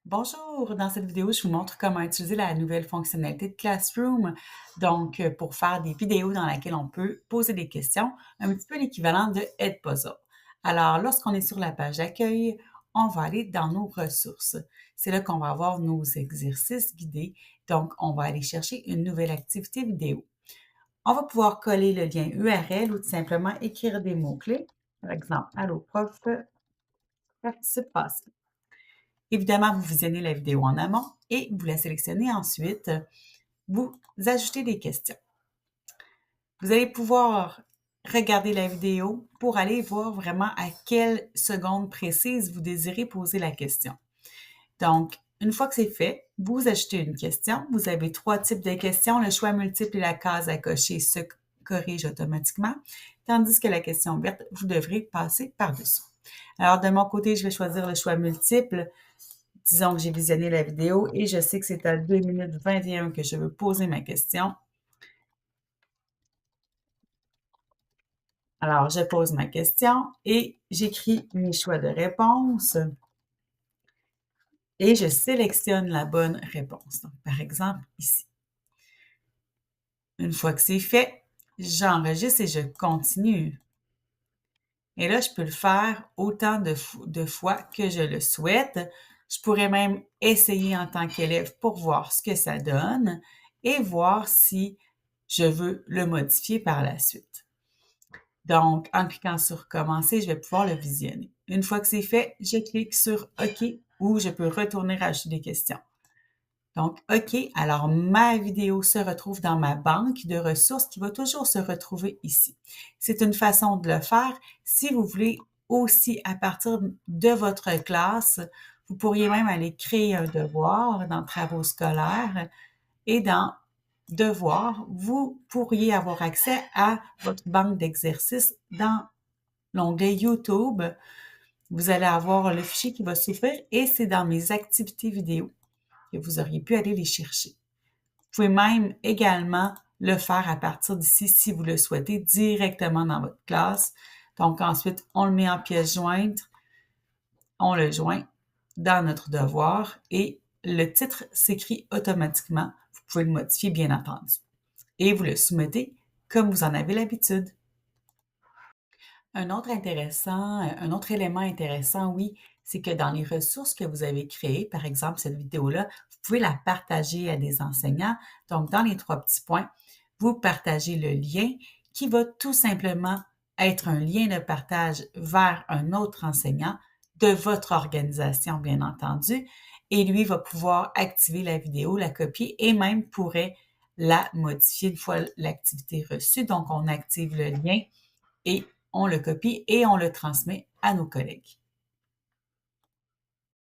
Bonjour, dans cette vidéo, je vous montre comment utiliser la nouvelle fonctionnalité de Classroom. Donc, pour faire des vidéos dans lesquelles on peut poser des questions, un petit peu l'équivalent de Edpuzzle. Alors, lorsqu'on est sur la page d'accueil, on va aller dans nos ressources. C'est là qu'on va avoir nos exercices guidés. Donc, on va aller chercher une nouvelle activité vidéo. On va pouvoir coller le lien URL ou tout simplement écrire des mots-clés. Par exemple, Allo prof, participe passé. Évidemment, vous visionnez la vidéo en amont et vous la sélectionnez ensuite. Vous ajoutez des questions. Vous allez pouvoir regarder la vidéo pour aller voir vraiment à quelle seconde précise vous désirez poser la question. Donc, une fois que c'est fait, vous ajoutez une question. Vous avez 3 types de questions. Le choix multiple et la case à cocher se corrige automatiquement, tandis que la question verte, vous devrez passer par-dessus. Alors, de mon côté, je vais choisir le choix multiple. Disons que j'ai visionné la vidéo et je sais que c'est à 2 minutes 21 que je veux poser ma question. Alors, je pose ma question et j'écris mes choix de réponse et je sélectionne la bonne réponse. Donc, par exemple, ici. Une fois que c'est fait, j'enregistre et je continue. Et là, je peux le faire autant de fois que je le souhaite. Je pourrais même essayer en tant qu'élève pour voir ce que ça donne et voir si je veux le modifier par la suite. Donc, en cliquant sur Commencer, je vais pouvoir le visionner. Une fois que c'est fait, je clique sur OK ou je peux retourner rajouter des questions. Donc, OK, alors ma vidéo se retrouve dans ma banque de ressources qui va toujours se retrouver ici. C'est une façon de le faire. Si vous voulez aussi, à partir de votre classe, vous pourriez même aller créer un devoir dans Travaux scolaires et dans Devoirs, vous pourriez avoir accès à votre banque d'exercices dans l'onglet YouTube. Vous allez avoir le fichier qui va s'ouvrir et c'est dans mes activités vidéo que vous auriez pu aller les chercher. Vous pouvez même également le faire à partir d'ici si vous le souhaitez directement dans votre classe. Donc ensuite, on le met en pièce jointe, on le joint dans notre devoir et le titre s'écrit automatiquement. Vous pouvez le modifier bien entendu. Et vous le soumettez comme vous en avez l'habitude. Un autre élément intéressant, oui, c'est que dans les ressources que vous avez créées, par exemple cette vidéo-là, vous pouvez la partager à des enseignants. Donc, dans les 3 petits points, vous partagez le lien qui va tout simplement être un lien de partage vers un autre enseignant de votre organisation, bien entendu, et lui va pouvoir activer la vidéo, la copier et même pourrait la modifier une fois l'activité reçue. Donc, on active le lien et on le copie et on le transmet à nos collègues.